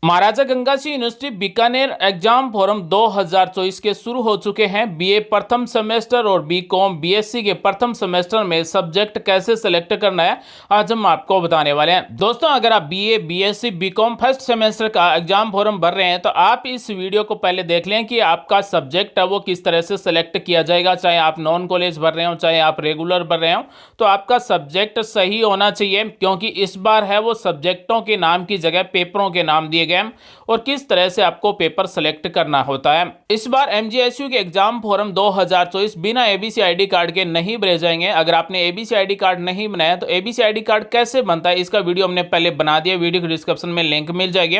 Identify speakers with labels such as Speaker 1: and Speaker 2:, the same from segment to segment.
Speaker 1: महाराजा Ganga Singh university Bikaner exam forum 2024 के शुरू हो चुके हैं। बीए प्रथम सेमेस्टर और बीकॉम बीएससी के प्रथम सेमेस्टर में सब्जेक्ट कैसे सेलेक्ट करना है आज हम आपको बताने वाले हैं। दोस्तों, अगर आप BA BSc BCom first semester का एग्जाम फोरम भर रहे हैं तो आप इस वीडियो को पहले देख लें कि आपका सब्जेक्ट है वो किस तरह से सेलेक्ट किया जाएगा। चाहे आप नॉन कॉलेज भर रहे हो, चाहे आप रेगुलर भर रहे हो, तो आपका सब्जेक्ट सही होना चाहिए, क्योंकि इस बार है वो सब्जेक्टों के नाम की जगह पेपरों के नाम दिए गए और किस तरह से आपको पेपर सेलेक्ट करना होता है। इस बार एमजीएसयू के एग्जाम फोरम 2024 बिना एबीसी आईडी कार्ड के नहीं भरे जाएंगे। अगर आपने एबीसी आईडी कार्ड नहीं बनाया तो एबीसी आईडी कार्ड कैसे बनता है इसका वीडियो हमने पहले बना दिया, वीडियो के डिस्क्रिप्शन में लिंक मिल जाएगी।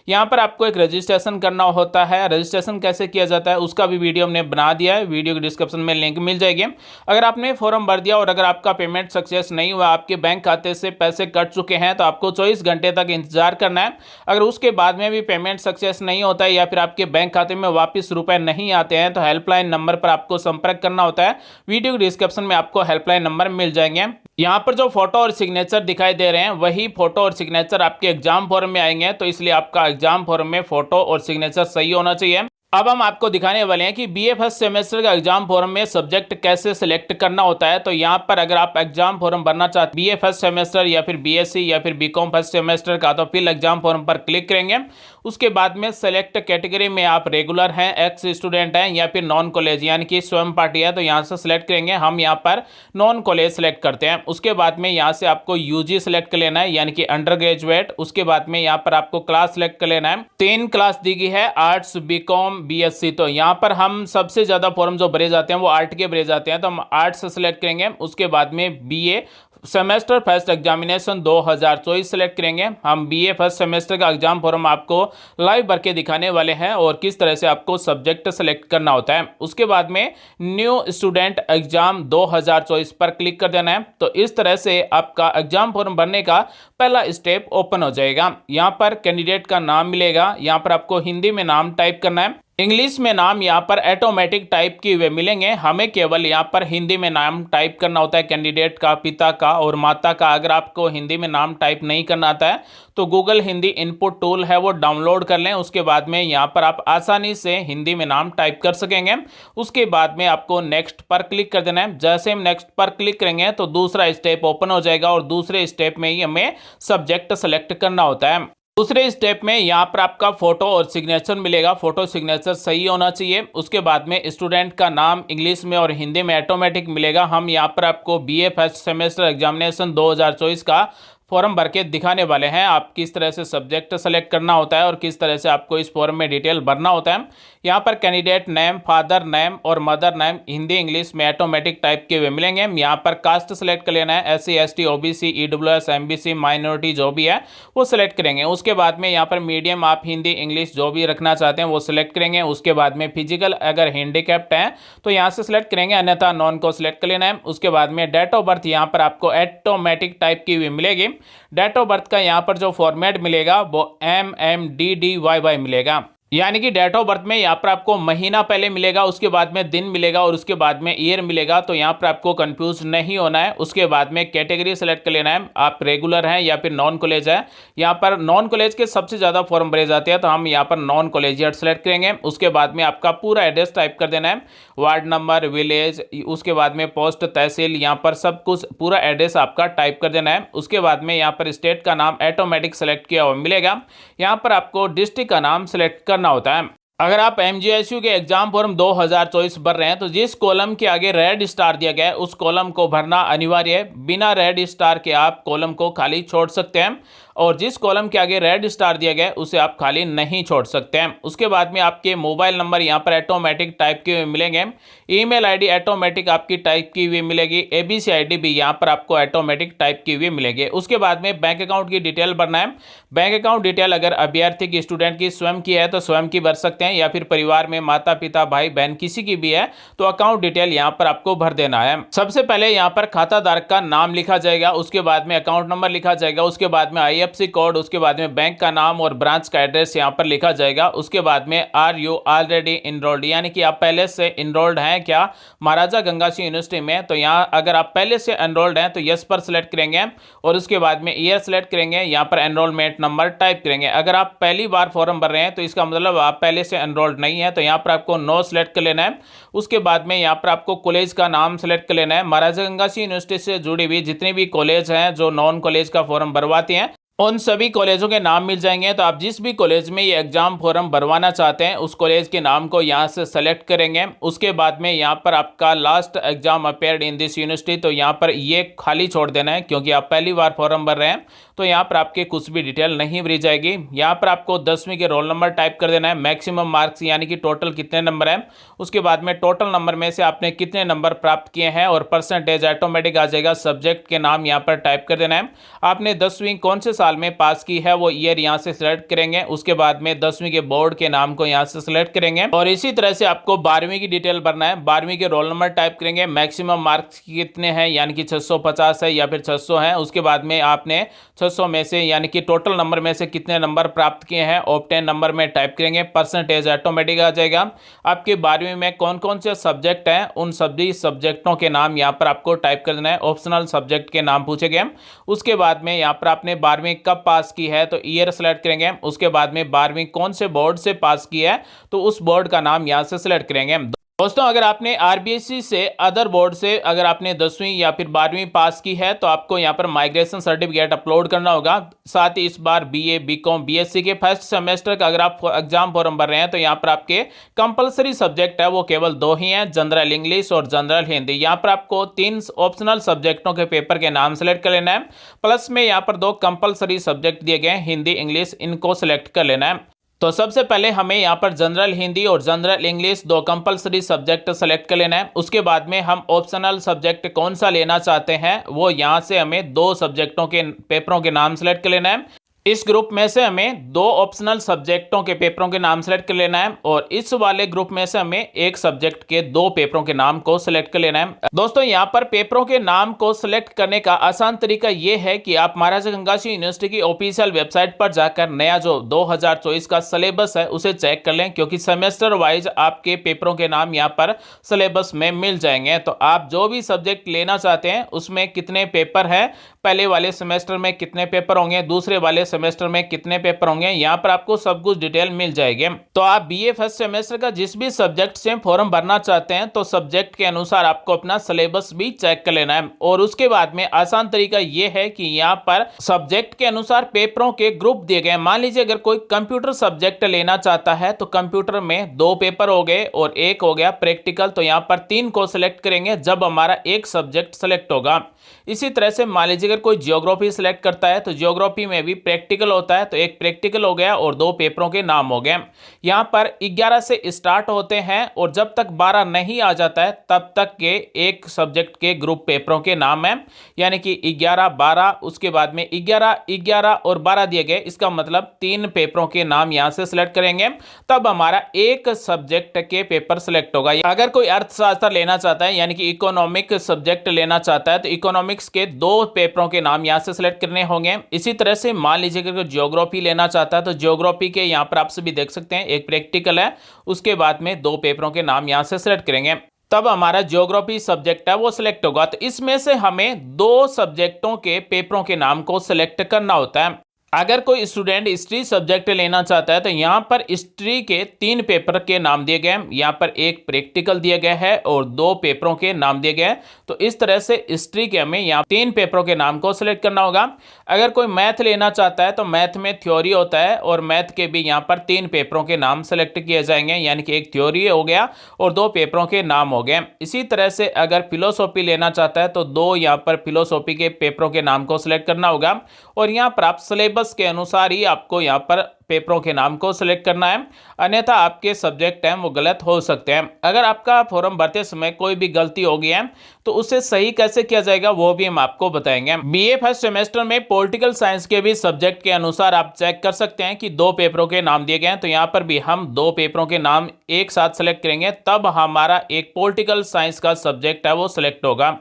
Speaker 1: यहाँ पर आपको एक रजिस्ट्रेशन करना होता है, रजिस्ट्रेशन कैसे किया जाता है उसका भी वीडियो हमने बना दिया है, वीडियो के डिस्क्रिप्शन में लिंक मिल जाएगी। अगर आपने फॉर्म भर दिया और अगर आपका पेमेंट सक्सेस नहीं हुआ, आपके बैंक खाते से पैसे कट चुके हैं, तो आपको 24 घंटे तक इंतजार करना है। अगर उसके बाद में भी पेमेंट सक्सेस नहीं होता है या फिर आपके बैंक खाते में वापस रुपए नहीं आते हैं तो हेल्पलाइन नंबर पर आपको संपर्क करना होता है। वीडियो के डिस्क्रिप्शन में आपको हेल्पलाइन नंबर मिल जाएंगे। यहाँ पर जो फोटो और सिग्नेचर दिखाई दे रहे हैं वही फोटो और सिग्नेचर आपके एग्जाम फॉर्म में आएंगे, तो इसलिए आपका एग्जाम फॉर्म में फोटो और सिग्नेचर सही होना चाहिए। अब हम आपको दिखाने वाले हैं कि बीए फर्स्ट सेमेस्टर का एग्जाम फॉर्म में सब्जेक्ट कैसे सिलेक्ट करना होता है। तो यहाँ पर अगर आप एग्जाम फॉर्म भरना चाहते हैं बीए फर्स्ट सेमेस्टर या फिर बीएससी या फिर बीकॉम फर्स्ट सेमेस्टर का, तो फिर एग्जाम फॉर्म पर क्लिक करेंगे। उसके बाद में सेलेक्ट कैटेगरी में आप रेगुलर हैं, एक्स स्टूडेंट हैं या फिर नॉन कॉलेज यानी कि स्वयं पार्टी है, तो यहाँ से सिलेक्ट करेंगे। हम यहाँ पर नॉन कॉलेज सेलेक्ट करते हैं। उसके बाद में यहाँ से आपको यूजी सेलेक्ट कर लेना है यानी कि अंडर ग्रेजुएट। उसके बाद में यहाँ पर आपको क्लास सेलेक्ट कर लेना है। 3 क्लास दी गई है, आर्ट्स बीकॉम बीएससी। तो यहाँ पर हम सबसे ज्यादा फॉर्म जो भरे जाते हैं वो आर्ट के भरे जाते हैं, तो हम आर्ट्स सेलेक्ट करेंगे। उसके बाद में BA semester first examination 2024 select करेंगे। हम बीए फर्स्ट सेमेस्टर का एग्जाम फॉर्म आपको लाइव भर के दिखाने वाले हैं और किस तरह से आपको सब्जेक्ट सेलेक्ट करना होता है। उसके बाद में न्यू स्टूडेंट एग्जाम 2024 पर क्लिक कर देना है। तो इस तरह से आपका एग्जाम फॉर्म भरने का पहला स्टेप ओपन हो जाएगा। यहाँ पर कैंडिडेट का नाम मिलेगा, यहाँ पर आपको हिंदी में नाम टाइप करना है, इंग्लिश में नाम यहाँ पर ऑटोमेटिक टाइप किए हुए मिलेंगे। हमें केवल यहाँ पर हिंदी में नाम टाइप करना होता है, कैंडिडेट का, पिता का और माता का। अगर आपको हिंदी में नाम टाइप नहीं करना आता है तो गूगल हिंदी इनपुट टूल है वो डाउनलोड कर लें। उसके बाद में यहाँ पर आप आसानी से हिंदी में नाम टाइप कर सकेंगे। उसके बाद में आपको नेक्स्ट पर क्लिक कर देना है। जैसे हम नेक्स्ट पर क्लिक करेंगे तो दूसरा स्टेप ओपन हो जाएगा और दूसरे स्टेप में ही हमें सब्जेक्ट सेलेक्ट करना होता है। दूसरे स्टेप में यहाँ पर आपका फोटो और सिग्नेचर मिलेगा, फोटो सिग्नेचर सही होना चाहिए। उसके बाद में स्टूडेंट का नाम इंग्लिश में और हिंदी में ऑटोमेटिक मिलेगा। हम यहाँ पर आपको बीए फर्स्ट सेमेस्टर एग्जामिनेशन 2024 का फॉर्म भर के दिखाने वाले हैं। आप किस तरह से सब्जेक्ट सेलेक्ट करना होता है और किस तरह से आपको इस फॉर्म में डिटेल भरना होता है। यहाँ पर कैंडिडेट नेम, फादर नेम और मदर नेम हिंदी इंग्लिश में ऑटोमेटिक टाइप किए हुए मिलेंगे। यहाँ पर कास्ट सेलेक्ट कर लेना है, SC ST OBC EWS MBC minority जो भी है वो सिलेक्ट करेंगे। उसके बाद में यहाँ पर मीडियम आप हिंदी इंग्लिश जो भी रखना चाहते हैं वो सिलेक्ट करेंगे। उसके बाद में फिजिकल अगर हैंडीकैप्ड है तो यहाँ से सिलेक्ट करेंगे, अन्यथा नॉन को सिलेक्ट कर लेना है। उसके बाद में डेट ऑफ बर्थ यहाँ पर आपको ऑटोमेटिक टाइप की हुई मिलेगी। डेट ऑफ बर्थ का यहाँ पर जो फॉर्मेट मिलेगा वो MMDDYY मिलेगा, यानी कि डेट ऑफ बर्थ में यहाँ पर आपको महीना पहले मिलेगा, उसके बाद में दिन मिलेगा और उसके बाद में ईयर मिलेगा। तो यहाँ पर आपको कंफ्यूज नहीं होना है। उसके बाद में कैटेगरी सेलेक्ट कर लेना है, आप रेगुलर हैं या फिर नॉन कॉलेज है। यहाँ पर नॉन कॉलेज के सबसे ज़्यादा फॉर्म भरे जाते हैं, तो हम यहाँ पर नॉन कॉलेजिएट सेलेक्ट करेंगे। उसके बाद में आपका पूरा एड्रेस टाइप कर देना है, वार्ड नंबर, विलेज, उसके बाद में पोस्ट, तहसील, यहाँ पर सब कुछ पूरा एड्रेस आपका टाइप कर देना है। उसके बाद में यहाँ पर स्टेट का नाम ऑटोमेटिक सेलेक्ट किया हुआ मिलेगा। यहाँ पर आपको डिस्ट्रिक्ट का नाम सेलेक्ट करना होता है। अगर आप एमजीएसयू के एग्जाम फॉर्म 2024 भर रहे हैं तो जिस कॉलम के आगे रेड स्टार दिया गया है उस कॉलम को भरना अनिवार्य है। बिना रेड स्टार के आप कॉलम को खाली छोड़ सकते हैं और जिस कॉलम के आगे रेड स्टार दिया गया है उसे आप खाली नहीं छोड़ सकते हैं। उसके बाद में आपके मोबाइल नंबर यहाँ पर ऑटोमेटिक टाइप किए हुए मिलेंगे, ईमेल आईडी ऑटोमेटिक आपकी टाइप की हुई मिलेगी, एबीसी आईडी भी यहाँ पर आपको ऑटोमेटिक टाइप की हुई मिलेगी। उसके बाद में बैंक अकाउंट की डिटेल भरना है। बैंक अकाउंट डिटेल अगर अभ्यर्थी की, स्टूडेंट की स्वयं की है तो स्वयं की भर सकते हैं, या फिर परिवार में माता पिता भाई बहन किसी की भी है तो अकाउंट डिटेल यहाँ पर आपको भर देना है। सबसे पहले यहाँ पर खाता धारक का नाम लिखा जाएगा, उसके बाद में अकाउंट नंबर लिखा जाएगा, उसके बाद में IFSC कोड, उसके बाद में बैंक का नाम और ब्रांच का एड्रेस यहाँ पर लिखा जाएगा। उसके बाद में आर यू ऑलरेडी इनरोल्ड, यानी कि आप पहले से इनरोल्ड हैं क्या महाराजा गंगा सिंह यूनिवर्सिटी में। तो यहाँ अगर आप पहले से एनरोल्ड हैं तो यस पर सिलेक्ट करेंगे और उसके बाद में ईयर सेलेक्ट करेंगे, यहाँ पर एनरोलमेंट नंबर टाइप करेंगे। अगर आप पहली बार फॉर्म भर रहे हैं तो इसका मतलब आप पहले से एनरोल्ड नहीं है, तो यहाँ पर आपको नो सेलेक्ट कर लेना है। उसके बाद में यहाँ पर आपको कॉलेज का नाम सेलेक्ट कर लेना है। महाराजा गंगा सिंह यूनिवर्सिटी से जुड़ी हुई जितनी भी कॉलेज हैं जो नॉन कॉलेज का फॉर्म भरवाती हैं उन सभी कॉलेजों के नाम मिल जाएंगे। तो आप जिस भी कॉलेज में ये एग्जाम फॉर्म भरवाना चाहते हैं उस कॉलेज के नाम को यहाँ से सेलेक्ट करेंगे। उसके बाद में यहाँ पर आपका last exam appeared in this university, तो यहाँ पर ये खाली छोड़ देना है क्योंकि आप पहली बार फॉर्म भर रहे हैं, तो यहाँ पर आपके कुछ भी डिटेल नहीं भरी जाएगी। यहाँ पर आपको 10वीं के रोल नंबर टाइप कर देना है, मैक्सिमम मार्क्स यानी कि टोटल कितने नंबर है, उसके बाद में टोटल नंबर में से आपने कितने नंबर प्राप्त किए हैं और परसेंटेज ऑटोमेटिक आ जाएगा। सब्जेक्ट के नाम यहाँ पर टाइप कर देना है। आपने 10वीं कौन से साल में पास की है वो ईयर यहाँ से सिलेक्ट करेंगे। उसके बाद में 10वीं के बोर्ड के नाम को यहाँ से सिलेक्ट करेंगे और इसी तरह से आपको 12वीं की डिटेल भरना है। 12वीं के रोल नंबर टाइप करेंगे, मैक्सिमम मार्क्स कितने हैं यानी कि 650 है या फिर 600 है। उसके बाद में आपने 600 में से यानी कि टोटल नंबर में से कितने नंबर प्राप्त किए हैं ऑप्टेन नंबर में टाइप करेंगे, परसेंटेज ऑटोमेटिक आ जाएगा। आपके 12वीं में कौन कौन से सब्जेक्ट हैं उन सभी सब्जेक्टों के नाम यहाँ पर आपको टाइप कर देना है। ऑप्शनल सब्जेक्ट के नाम पूछे गए। उसके बाद में यहाँ पर आपने 12वीं कब पास की है तो ईयर सेलेक्ट करेंगे। उसके बाद में 12वीं कौन से बोर्ड से पास की है तो उस बोर्ड का नाम यहाँ से सिलेक्ट करेंगे। दोस्तों अगर आपने आरबीएससी से अदर बोर्ड से अगर आपने 10वीं या फिर 12वीं पास की है तो आपको यहाँ पर माइग्रेशन सर्टिफिकेट अपलोड करना होगा। साथ ही इस बार बीए बीकॉम बीएससी के फर्स्ट सेमेस्टर का अगर आप एग्जाम फॉर्म भर रहे हैं तो यहाँ पर आपके कंपलसरी सब्जेक्ट है वो केवल 2 ही हैं, जनरल इंग्लिश और जनरल हिंदी। यहाँ पर आपको 3 ऑप्शनल सब्जेक्टों के पेपर के नाम सेलेक्ट कर लेना है, प्लस में यहाँ पर 2 कंपलसरी सब्जेक्ट दिए गए हिंदी इंग्लिश, इनको सेलेक्ट कर लेना है। तो सबसे पहले हमें यहाँ पर जनरल हिंदी और general English 2 compulsory subject select कर लेना है। उसके बाद में हम ऑप्शनल सब्जेक्ट कौन सा लेना चाहते हैं वो यहाँ से हमें 2 सब्जेक्टों के पेपरों के नाम सेलेक्ट कर लेना है। इस ग्रुप में से हमें 2 ऑप्शनल सब्जेक्टों के पेपरों के नाम सेलेक्ट कर लेना है और इस वाले ग्रुप में से हमें 1 सब्जेक्ट के 2 पेपरों के नाम को सिलेक्ट कर लेना है। दोस्तों यहाँ पर पेपरों के नाम को सिलेक्ट करने का आसान तरीका ये है कि आप महाराजा गंगा सिंह यूनिवर्सिटी की ऑफिशियल वेबसाइट पर जाकर नया जो 2024 का सिलेबस है उसे चेक कर लें, क्योंकि सेमेस्टर वाइज आपके पेपरों के नाम यहाँ पर सिलेबस में मिल जाएंगे। तो आप जो भी सब्जेक्ट लेना चाहते हैं उसमें कितने पेपर है, पहले वाले सेमेस्टर में कितने पेपर होंगे, दूसरे वाले सेमेस्टर में कितने पेपर होंगे, यहाँ पर आपको सब कुछ डिटेल मिल जाएगी। तो आप बीए फर्स्ट सेमेस्टर का जिस भी सब्जेक्ट से फॉर्म भरना चाहते हैं तो सब्जेक्ट के अनुसार आपको अपना सिलेबस भी चेक कर लेना है। और उसके बाद में आसान तरीका यह है कि यहाँ पर सब्जेक्ट के अनुसार पेपरों के ग्रुप दिए गए। मान लीजिए अगर कोई कंप्यूटर सब्जेक्ट लेना चाहता है तो कंप्यूटर में 2 पेपर हो गए और 1 हो गया प्रैक्टिकल, तो यहाँ पर 3 को सिलेक्ट करेंगे जब हमारा 1 सब्जेक्ट सेलेक्ट होगा। इसी तरह से मान लीजिए अगर कोई ज्योग्राफी सिलेक्ट करता है तो ज्योग्राफी में भी प्रैक्टिकल होता है, तो 1 प्रैक्टिकल हो गया और 2 पेपरों के नाम हो गए। यहाँ पर 11 से स्टार्ट होते हैं और जब तक 12 नहीं आ जाता है तब तक के 1 सब्जेक्ट के ग्रुप पेपरों के नाम है, यानी कि 11 12, उसके बाद में 11 11 और 12 दिए गए। इसका मतलब 3 पेपरों के नाम यहाँ से सिलेक्ट करेंगे, तब हमारा 1 सब्जेक्ट के पेपर सिलेक्ट होगा। अगर कोई अर्थशास्त्र लेना चाहता है यानी कि इकोनॉमिक सब्जेक्ट लेना चाहता है तो इकोनॉमिक्स के 2 पेपरों के नाम यहाँ से सिलेक्ट करने होंगे। इसी तरह से मान लीजिए अगर ज्योग्राफी लेना चाहता है तो ज्योग्राफी के यहाँ पर आप सभी देख सकते हैं 1 प्रैक्टिकल है, उसके बाद में 2 पेपरों के नाम यहाँ से सिलेक्ट करेंगे, तब हमारा ज्योग्राफी सब्जेक्ट है वो सिलेक्ट होगा। तो इसमें से हमें 2 सब्जेक्टों के पेपरों के नाम को सिलेक्ट करना होता है। अगर कोई स्टूडेंट हिस्ट्री सब्जेक्ट लेना चाहता है तो यहाँ पर हिस्ट्री के 3 पेपर के नाम दिए गए हैं, यहाँ पर 1 प्रैक्टिकल दिया गया है और 2 पेपरों के नाम दिए गए हैं। तो इस तरह से हिस्ट्री के हमें यहाँ 3 पेपरों के नाम को सिलेक्ट करना होगा। अगर कोई मैथ लेना चाहता है तो मैथ में थ्योरी होता है और मैथ के भी यहाँ पर 3 पेपरों के नाम सेलेक्ट किए जाएंगे, यानी कि 1 थ्योरी हो गया और 2 पेपरों के नाम हो गए। इसी तरह से अगर फिलोसॉफी लेना चाहता है तो 2 यहाँ पर फिलोसॉफी के पेपरों के नाम को सिलेक्ट करना होगा और यहाँ पर आप सिलेबस के अनुसार ही आपको यहाँ पर पेपरों के नाम को सिलेक्ट करना है, अन्यथा आपके सब्जेक्ट हैं वो गलत हो सकते हैं। अगर आपका फॉर्म भरते समय कोई भी गलती हो गई है तो उसे सही कैसे किया जाएगा वो भी हम आपको बताएंगे। बीए फर्स्ट सेमेस्टर में पॉलिटिकल साइंस के भी सब्जेक्ट के अनुसार आप चेक कर सकते हैं कि 2 पेपरों के नाम दिए गए हैं, तो यहाँ पर भी हम 2 पेपरों के नाम एक साथ सेलेक्ट करेंगे, तब हमारा एक पॉलिटिकल साइंस का सब्जेक्ट है वो सिलेक्ट होगा।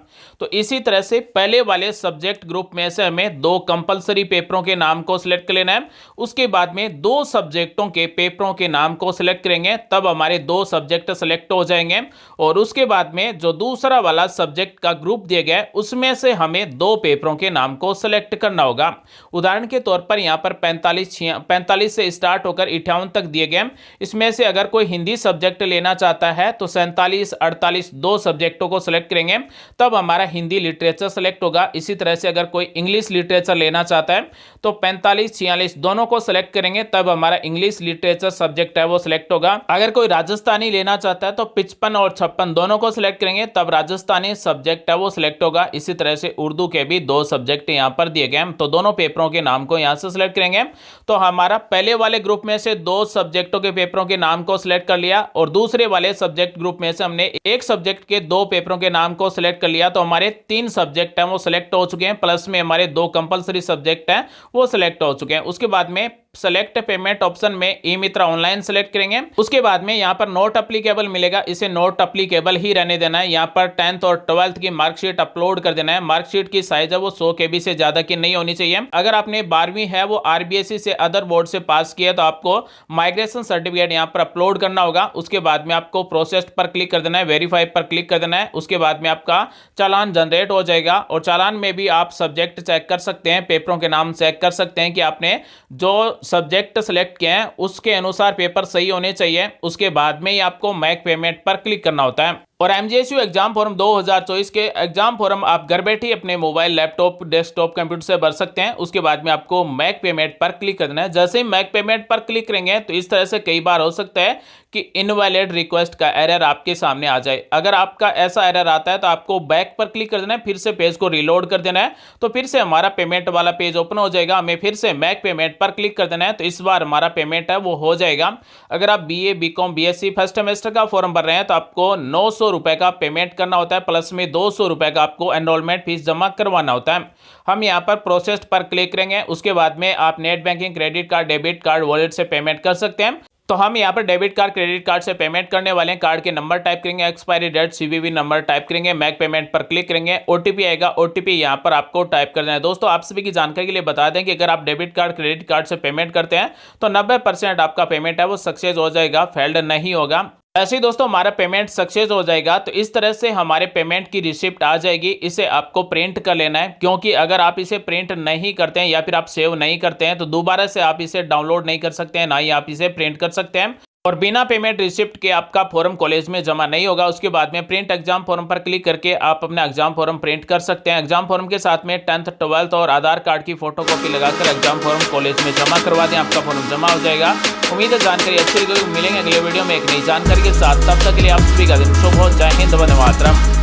Speaker 1: तो इसी तरह से पहले वाले सब्जेक्ट ग्रुप में से हमें 2 कंपलसरी पेपरों के नाम को को सिलेक्ट कर लेना है। उसके बाद में 2 सब्जेक्टों के पेपरों के नाम को सिलेक्ट करेंगे, तब हमारे 2 सब्जेक्ट सिलेक्ट हो जाएंगे। और उसके बाद में जो दूसरा वाला सब्जेक्ट का ग्रुप दिया गया है उसमें से हमें 2 पेपरों के नाम को सिलेक्ट करना होगा। उदाहरण के तौर पर यहां पर 45 से स्टार्ट होकर 58 तक दिए गए। इसमें से अगर कोई हिंदी सब्जेक्ट लेना चाहता है तो 47, 48 2 सब्जेक्टों को सिलेक्ट करेंगे, तब हमारा हिंदी लिटरेचर सिलेक्ट होगा। इसी तरह से अगर कोई इंग्लिश लिटरेचर लेना चाहता है तो 45, 46 दोनों को सिलेक्ट करेंगे, तब हमारा इंग्लिश लिटरेचर सब्जेक्ट है वो सिलेक्ट होगा। अगर कोई राजस्थानी लेना चाहता है तो 55 और 56 दोनों को सिलेक्ट करेंगे, तब राजस्थानी सब्जेक्ट है वो सिलेक्ट होगा। इसी तरह से उर्दू के भी 2 सब्जेक्ट यहां पर दिए गए, तो दोनों पेपरों के नाम को यहां से सिलेक्ट करेंगे। तो हमारा पहले वाले ग्रुप में से 2 सब्जेक्टों के पेपरों के नाम को सिलेक्ट कर लिया और दूसरे वाले सब्जेक्ट ग्रुप में से हमने एक सब्जेक्ट के 2 पेपरों के नाम को सिलेक्ट कर लिया, तो हमारे 3 सब्जेक्ट हैं वो सिलेक्ट हो चुके हैं, प्लस में हमारे 2 कंपलसरी सब्जेक्ट हैं वो सिलेक्ट हो चुके हैं। उसके बाद में सेलेक्ट पेमेंट ऑप्शन में ई मित्रा ऑनलाइन सेलेक्ट करेंगे। उसके बाद में यहां पर नोट एप्लीकेबल मिलेगा, इसे नोट एप्लीकेबल ही रहने देना है। यहां पर 10th और 12th की मार्कशीट अपलोड कर देना है। मार्कशीट की साइज है वो 100 KB से ज्यादा की नहीं होनी चाहिए। अगर आपने 12वीं है वो RBSE से अदर बोर्ड से पास किया तो आपको माइग्रेशन सर्टिफिकेट यहां पर अपलोड करना होगा। उसके बाद में आपको प्रोसेस्ड पर क्लिक कर देना है, वेरीफाई पर क्लिक कर देना है। उसके बाद में आपका चालान जनरेट हो जाएगा और चालान में भी आप सब्जेक्ट चेक कर सकते हैं, पेपरों के नाम चेक कर सकते हैं कि आपने जो सब्जेक्ट सेलेक्ट किए हैं उसके अनुसार पेपर सही होने चाहिए। उसके बाद में ही आपको मैक पेमेंट पर क्लिक करना होता है। और MGSU एग्जाम फॉर्म 2024 के एग्जाम फॉर्म आप घर बैठे अपने मोबाइल, लैपटॉप, डेस्कटॉप, कंप्यूटर से भर सकते हैं। उसके बाद में आपको मैक पेमेंट पर क्लिक करना है। जैसे ही मैक पेमेंट पर क्लिक करेंगे तो इस तरह से कई बार हो सकता है कि इनवैलिड रिक्वेस्ट का एरर आपके सामने आ जाए। अगर आपका ऐसा एरर आता है तो आपको बैक पर क्लिक कर देना है, फिर से पेज को रिलोड कर देना है, तो फिर से हमारा पेमेंट वाला पेज ओपन हो जाएगा। हमें फिर से मैक पेमेंट पर क्लिक कर देना है, तो इस बार हमारा पेमेंट है वो हो जाएगा। अगर आप BA, BCom, BSc first semester का फॉर्म भर रहे हैं तो आपको 900 रुपए का पेमेंट करना होता है, प्लस में 200 रुपए का आपको एनरोलमेंट फीस जमा करवाना होता है। हम यहां पर प्रोसेस्ड पर क्लिक करेंगे। उसके बाद में आप net banking, credit card, debit card, wallet से पेमेंट कर सकते हैं। तो हम यहाँ पर डेबिट कार्ड, क्रेडिट कार्ड से पेमेंट करने वाले हैं। कार्ड के नंबर टाइप करेंगे, expiry date, CVV number type करेंगे, मैक पेमेंट पर क्लिक करेंगे, OTP आएगा, OTP यहाँ पर आपको टाइप कर देना है। दोस्तों आप सभी की जानकारी के लिए बता दें कि अगर आप डेबिट कार्ड, क्रेडिट कार्ड से पेमेंट करते हैं तो 90% आपका पेमेंट है वो सक्सेस हो जाएगा, फेल्ड नहीं होगा। ऐसे ही दोस्तों हमारा पेमेंट सक्सेस हो जाएगा तो इस तरह से हमारे पेमेंट की रिसिप्ट आ जाएगी। इसे आपको प्रिंट कर लेना है, क्योंकि अगर आप इसे प्रिंट नहीं करते हैं या फिर आप सेव नहीं करते हैं तो दोबारा से आप इसे डाउनलोड नहीं कर सकते हैं, ना ही आप इसे प्रिंट कर सकते हैं। और बिना पेमेंट रिसिप्ट के आपका फॉर्म कॉलेज में जमा नहीं होगा। उसके बाद में प्रिंट एग्जाम फॉर्म पर क्लिक करके आप अपना एग्जाम फॉर्म प्रिंट कर सकते हैं। एग्जाम फॉर्म के साथ में 10th, 12th और आधार कार्ड की फोटोकॉपी लगाकर एग्जाम फॉर्म कॉलेज में जमा करवा दें, आपका फॉर्म जमा हो जाएगा। उम्मीद है जानकारी अच्छी लगी। मिलेंगे अगले वीडियो में एक नई जानकारी के साथ, तब तक के लिए आप सभी का दिन शुभ हो। जय हिंद, वंदे मातरम।